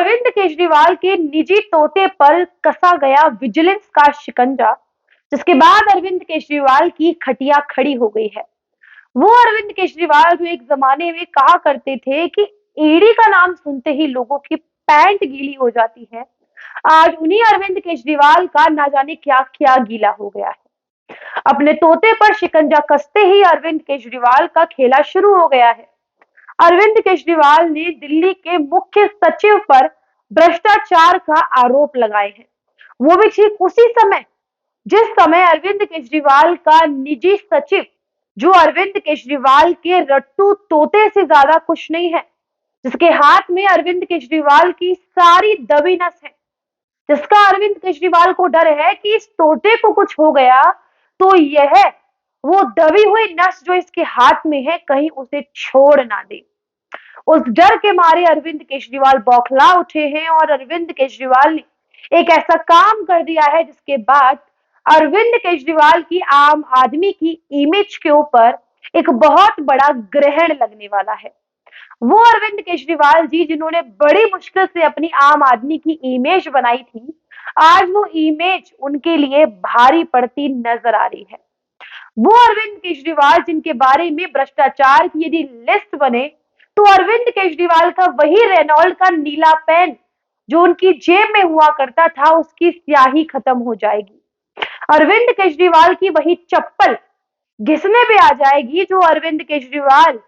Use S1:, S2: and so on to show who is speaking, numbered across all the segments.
S1: अरविंद केजरीवाल के निजी तोते पर कसा गया विजिलेंस का शिकंजा, जिसके बाद अरविंद केजरीवाल की खटिया खड़ी हो गई है। वो अरविंद केजरीवाल जो एक जमाने में कहा करते थे कि ईडी का नाम सुनते ही लोगों की पैंट गीली हो जाती है, आज उन्हीं अरविंद केजरीवाल का ना जाने क्या क्या गीला हो गया है। अपने तोते पर शिकंजा कसते ही अरविंद केजरीवाल का खेला शुरू हो गया है। अरविंद केजरीवाल ने दिल्ली के मुख्य सचिव पर भ्रष्टाचार का आरोप लगाए हैं, वो भी ठीक उसी समय जिस समय अरविंद केजरीवाल का निजी सचिव, जो अरविंद केजरीवाल के रट्टू तोते से ज्यादा कुछ नहीं है, जिसके हाथ में अरविंद केजरीवाल की सारी दबी नस है, जिसका अरविंद केजरीवाल को डर है कि इस तोते को कुछ हो गया तो यह वो दबी हुई नस जो इसके हाथ में है कहीं उसे छोड़ ना दे। उस डर के मारे अरविंद केजरीवाल बौखला उठे हैं और अरविंद केजरीवाल ने एक ऐसा काम कर दिया है जिसके बाद अरविंद केजरीवाल की आम आदमी की इमेज के ऊपर एक बहुत बड़ा ग्रहण लगने वाला है। वो अरविंद केजरीवाल जी जिन्होंने बड़ी मुश्किल से अपनी आम आदमी की इमेज बनाई थी, आज वो इमेज उनके लिए भारी पड़ती नजर आ रही है। वो अरविंद केजरीवाल जिनके बारे में भ्रष्टाचार की यदि लिस्ट बने तो अरविंद केजरीवाल का वही रेनॉल्ड का नीला पेन जो उनकी जेब में हुआ करता था, उसकी स्याही खत्म हो जाएगी। अरविंद केजरीवाल की वही चप्पल घिसने पे आ जाएगी जो अरविंद केजरीवाल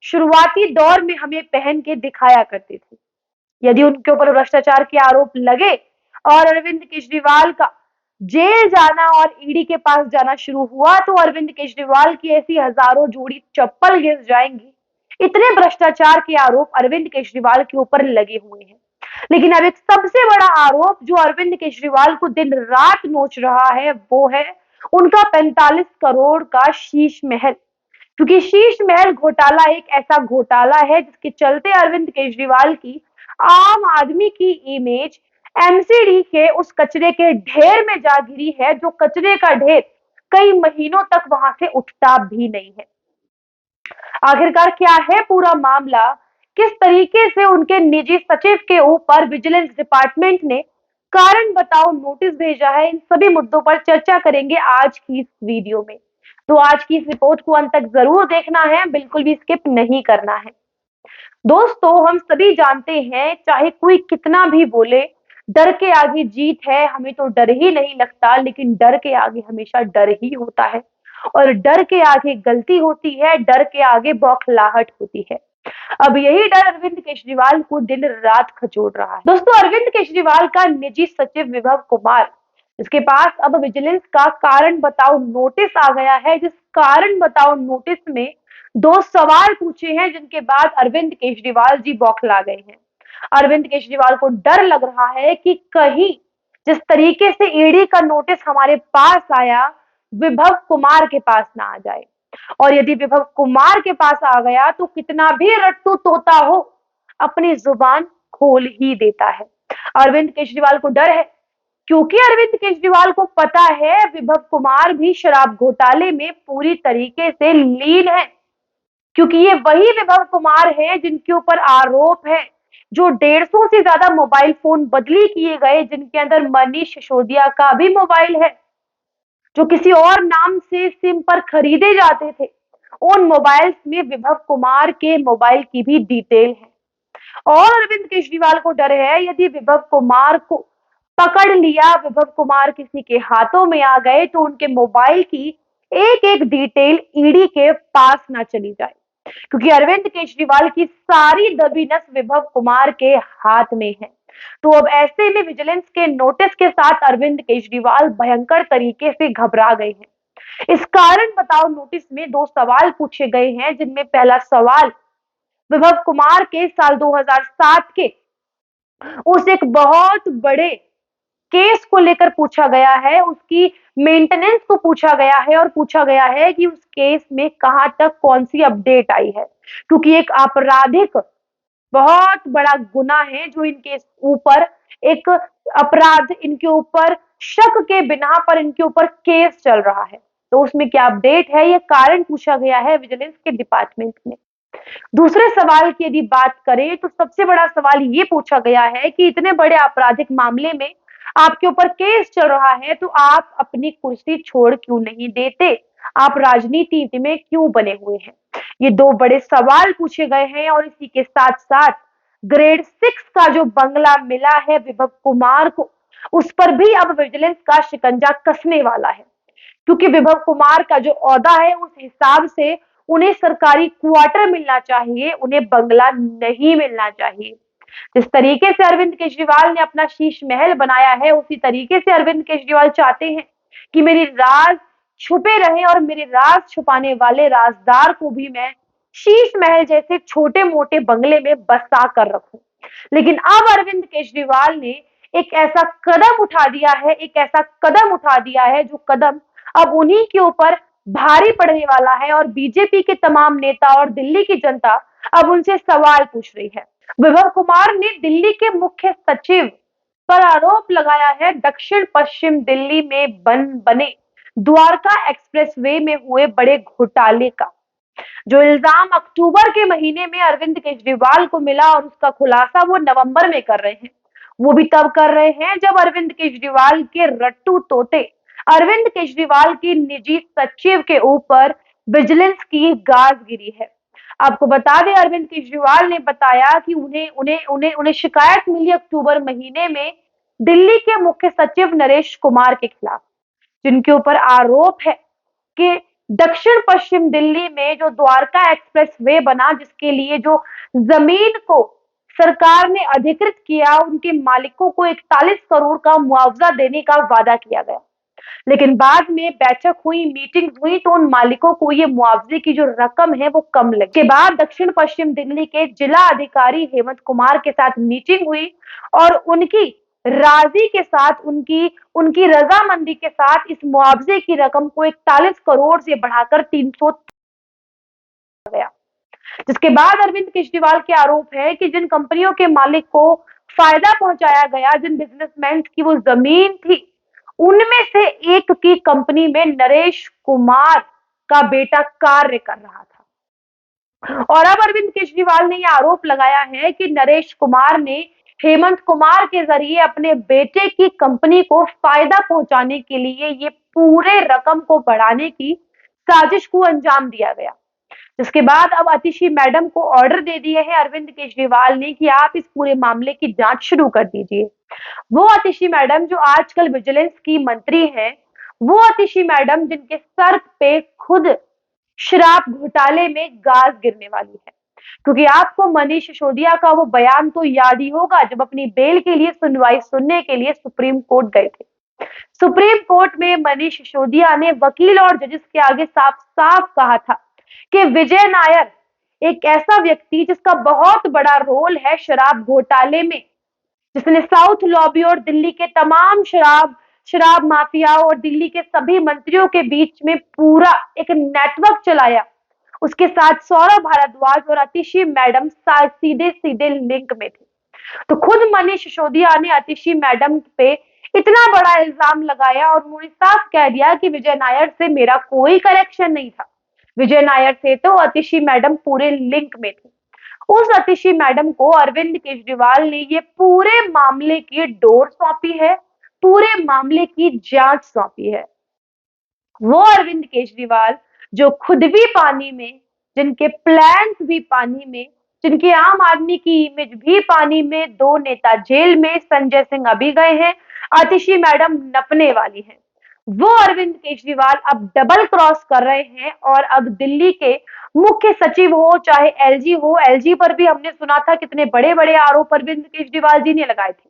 S1: शुरुआती दौर में हमें पहन के दिखाया करते थे। यदि उनके ऊपर भ्रष्टाचार के आरोप लगे और अरविंद केजरीवाल का जेल जाना और ईडी के पास जाना शुरू हुआ तो अरविंद केजरीवाल की ऐसी हजारों जोड़ी चप्पल घिस जाएंगी। इतने भ्रष्टाचार के आरोप अरविंद केजरीवाल के ऊपर लगे हुए हैं। लेकिन अब एक सबसे बड़ा आरोप जो अरविंद केजरीवाल को दिन रात नोच रहा है वो है उनका 45 करोड़ का शीश महल। क्योंकि शीश महल घोटाला एक ऐसा घोटाला है जिसके चलते अरविंद केजरीवाल की आम आदमी की इमेज एमसीडी के उस कचरे के ढेर में जा गिरी है, जो कचरे का ढेर कई महीनों तक वहां से उठता भी नहीं है। आखिरकार क्या है पूरा मामला, किस तरीके से उनके निजी सचिव के ऊपर विजिलेंस डिपार्टमेंट ने कारण बताओ नोटिस भेजा है, इन सभी मुद्दों पर चर्चा करेंगे आज की इस वीडियो में। तो आज की इस रिपोर्ट को अंत तक जरूर देखना है, बिल्कुल भी स्किप नहीं करना है। दोस्तों, हम सभी जानते हैं चाहे कोई कितना भी बोले, डर के आगे जीत है, हमें तो डर ही नहीं लगता, लेकिन डर के आगे हमेशा डर ही होता है और डर के आगे गलती होती है, डर के आगे बौखलाहट होती है। अब यही डर अरविंद केजरीवाल को दिन रात खचोड़ रहा है। दोस्तों, अरविंद केजरीवाल का निजी सचिव विभव कुमार, इसके पास अब विजिलेंस का कारण बताओ नोटिस आ गया है, जिस कारण बताओ नोटिस में 2 सवाल पूछे हैं जिनके बाद अरविंद केजरीवाल जी बौखला गए हैं। अरविंद केजरीवाल को डर लग रहा है कि कहीं जिस तरीके से ईडी का नोटिस हमारे पास आया विभव कुमार के पास ना आ जाए, और यदि विभव कुमार के पास आ गया तो कितना भी रट्टू तोता हो अपनी जुबान खोल ही देता है। अरविंद केजरीवाल को डर है क्योंकि अरविंद केजरीवाल को पता है विभव कुमार भी शराब घोटाले में पूरी तरीके से लीन है, क्योंकि ये वही विभव कुमार है जिनके ऊपर आरोप है, जो 150 से ज्यादा मोबाइल फोन बदली किए गए, जिनके अंदर मनीष सिसोदिया का भी मोबाइल है, जो किसी और नाम से सिम पर खरीदे जाते थे। उन मोबाइल्स में विभव कुमार के मोबाइल की भी डिटेल है। और अरविंद केजरीवाल को डर है यदि विभव कुमार को पकड़ लिया, विभव कुमार किसी के हाथों में आ गए तो उनके मोबाइल की एक एक डिटेल ईडी के पास ना चली जाए, क्योंकि अरविंद केजरीवाल की सारी दबी नस विभव कुमार के हाथ में है। तो अब ऐसे में विजिलेंस के नोटिस के साथ अरविंद केजरीवाल भयंकर तरीके से घबरा गए हैं। इस कारण बताओ नोटिस में 2 सवाल पूछे गए हैं, जिनमें पहला सवाल विभव कुमार के साल 2007 के उस एक बहुत बड़े केस को लेकर पूछा गया है, उसकी मेंटेनेंस को पूछा गया है और पूछा गया है कि उस केस में कहां तक कौन सी अपडेट आई है, क्योंकि एक आपराधिक बहुत बड़ा गुना है जो इनके ऊपर एक अपराध, इनके ऊपर शक के बिना पर इनके ऊपर केस चल रहा है। तो उसमें क्या अपडेट है, ये कारण पूछा गया है विजिलेंस के डिपार्टमेंट में। दूसरे सवाल की यदि बात करें तो सबसे बड़ा सवाल ये पूछा गया है कि इतने बड़े आपराधिक मामले में आपके ऊपर केस चल रहा है तो आप अपनी कुर्सी छोड़ क्यों नहीं देते? आप राजनीति में क्यों बने हुए हैं? ये दो बड़े सवाल पूछे गए हैं और इसी के साथ-साथ ग्रेड 6 का जो बंगला मिला है विभव कुमार को, उस पर भी अब विजिलेंस का शिकंजा कसने वाला है। क्योंकि विभव कुमार का जो ओहदा है उस हिसाब से उन्हें सरकारी क्वार्टर मिलना चाहिए, उन्हें बंगला नहीं मिलना चाहिए। जिस तरीके से अरविंद केजरीवाल ने अपना शीश महल बनाया है, उसी तरीके से अरविंद केजरीवाल चाहते हैं कि मेरी राज छुपे रहे और मेरे राज छुपाने वाले राजदार को भी मैं शीश महल जैसे छोटे-मोटे बंगले में बसा कर रखूं। लेकिन अब अरविंद केजरीवाल ने एक ऐसा कदम उठा दिया है, एक ऐसा कदम उठा दिया है जो कदम अब उन्हीं के ऊपर भारी पड़ने वाला है और बीजेपी के तमाम नेता और दिल्ली की जनता अब उनसे सवाल पूछ रही है। विभव कुमार ने दिल्ली के मुख्य सचिव पर आरोप लगाया है दक्षिण पश्चिम दिल्ली में बने द्वारका एक्सप्रेसवे में हुए बड़े घोटाले का। जो इल्जाम अक्टूबर के महीने में अरविंद केजरीवाल को मिला और उसका खुलासा वो नवंबर में कर रहे हैं, वो भी तब कर रहे हैं जब अरविंद केजरीवाल के रट्टू तोते अरविंद केजरीवाल की निजी सचिव के ऊपर विजिलेंस की गाज गिरी है। आपको बता दें अरविंद केजरीवाल ने बताया कि उन्हें उन्हें उन्हें उन्हें शिकायत मिली अक्टूबर महीने में दिल्ली के मुख्य सचिव नरेश कुमार के खिलाफ, जिनके ऊपर आरोप है कि दक्षिण पश्चिम दिल्ली में जो द्वारका एक्सप्रेस वे बना, जिसके लिए जो जमीन को सरकार ने अधिकृत किया, उनके मालिकों को 41 करोड़ का मुआवजा देने का वादा किया गया। लेकिन बाद में बैठक हुई, मीटिंग हुई तो उन मालिकों को ये मुआवजे की जो रकम है वो कम लगी। के बाद दक्षिण पश्चिम दिल्ली के जिला अधिकारी हेमंत कुमार के साथ मीटिंग हुई और उनकी राजी के साथ उनकी उनकी रजामंदी के साथ इस मुआवजे की रकम को 41 करोड़ से बढ़ाकर 300 गया। जिसके बाद अरविंद केजरीवाल के आरोप है कि जिन कंपनियों के मालिक को फायदा पहुंचाया गया, जिन बिजनेसमैन की वो जमीन थी, उनमें से एक की कंपनी में नरेश कुमार का बेटा कार्य कर रहा था। और अब अरविंद केजरीवाल ने यह आरोप लगाया है कि नरेश कुमार ने हेमंत कुमार के जरिए अपने बेटे की कंपनी को फायदा पहुंचाने के लिए ये पूरे रकम को बढ़ाने की साजिश को अंजाम दिया गया। जिसके बाद अब आतिशी मैडम को ऑर्डर दे दिए हैं अरविंद केजरीवाल ने कि आप इस पूरे मामले की जांच शुरू कर दीजिए। वो आतिशी मैडम जो आजकल विजिलेंस की मंत्री हैं, वो आतिशी मैडम जिनके सर पे खुद शराब घोटाले में गाज गिरने वाली है। क्योंकि आपको मनीष सिसोदिया का वो बयान तो याद ही होगा जब अपनी बेल के लिए सुनवाई सुनने के लिए सुप्रीम कोर्ट गए थे। सुप्रीम कोर्ट में मनीष सिसोदिया ने वकील और जजेस के आगे साफ-साफ कहा था कि विजय नायर एक ऐसा व्यक्ति जिसका बहुत बड़ा रोल है शराब घोटाले में, जिसने साउथ लॉबी और दिल्ली के तमाम शराब माफिया और दिल्ली के सभी मंत्रियों के बीच में पूरा एक नेटवर्क चलाया। उसके साथ सौरभ भारद्वाज और आतिशी मैडम सीधे लिंक में थे। तो खुद मनीष सिसोदिया ने आतिशी मैडम पे इतना बड़ा इल्जाम लगाया और उन्होंने साफ कह दिया कि विजय नायर से मेरा कोई कनेक्शन नहीं था। विजय नायर से तो आतिशी मैडम पूरे लिंक में थी। उस आतिशी मैडम को अरविंद केजरीवाल ने ये पूरे मामले की डोर सौंपी है, पूरे मामले की जांच सौंपी है। वो अरविंद केजरीवाल जो खुद भी पानी में, जिनके प्लान्स भी पानी में, जिनकी आम आदमी की इमेज भी पानी में, दो नेता जेल में, संजय सिंह अभी गए हैं, आतिशी मैडम नपने वाली हैं। वो अरविंद केजरीवाल अब डबल क्रॉस कर रहे हैं और अब दिल्ली के मुख्य सचिव हो चाहे एलजी हो, एलजी पर भी हमने सुना था कितने बड़े-बड़े आरोप अरविंद केजरीवाल जी ने लगाए थे।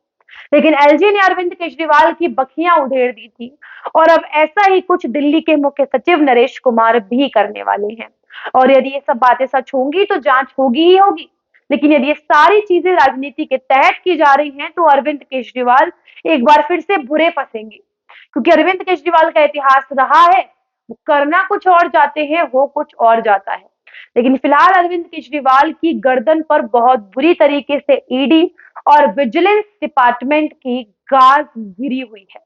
S1: लेकिन एलजी ने अरविंद केजरीवाल की बखियां उधेड़ दी थी और अब ऐसा ही कुछ दिल्ली के मुख्य सचिव नरेश कुमार भी करने वाले हैं। और यदि ये सब बातें सच होंगी तो जांच होगी ही होगी, लेकिन यदि ये सारी चीजें राजनीति के तहत की जा रही हैं तो अरविंद केजरीवाल एक बार फिर से बुरे फंसेंगे। क्योंकि अरविंद केजरीवाल का इतिहास रहा है, वो करना कुछ और चाहते हैं, हो कुछ और जाता है। लेकिन फिलहाल अरविंद केजरीवाल की गर्दन पर बहुत बुरी तरीके से ईडी और विजिलेंस डिपार्टमेंट की गाज गिरी हुई है।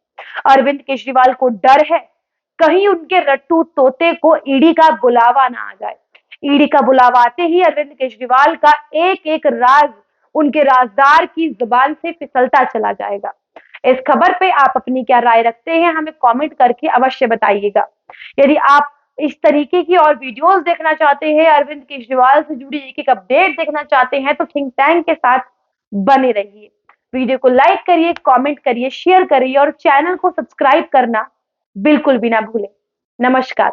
S1: अरविंद केजरीवाल को डर है कहीं उनके रट्टू तोते को ईडी का बुलावा ना आ जाए। ईडी का बुलावा आते ही अरविंद केजरीवाल का एक एक राज उनके राजदार की जुबान से फिसलता चला जाएगा। इस खबर पे आप अपनी क्या राय रखते हैं, हमें कमेंट करके अवश्य बताइएगा। यदि आप इस तरीके की और वीडियोस देखना चाहते हैं, अरविंद केजरीवाल से जुड़ी एक-एक अपडेट देखना चाहते हैं, तो थिंक टैंक के साथ बने रहिए। वीडियो को लाइक करिए, कमेंट करिए, शेयर करिए और चैनल को सब्सक्राइब करना बिल्कुल भी ना भूलें। नमस्कार।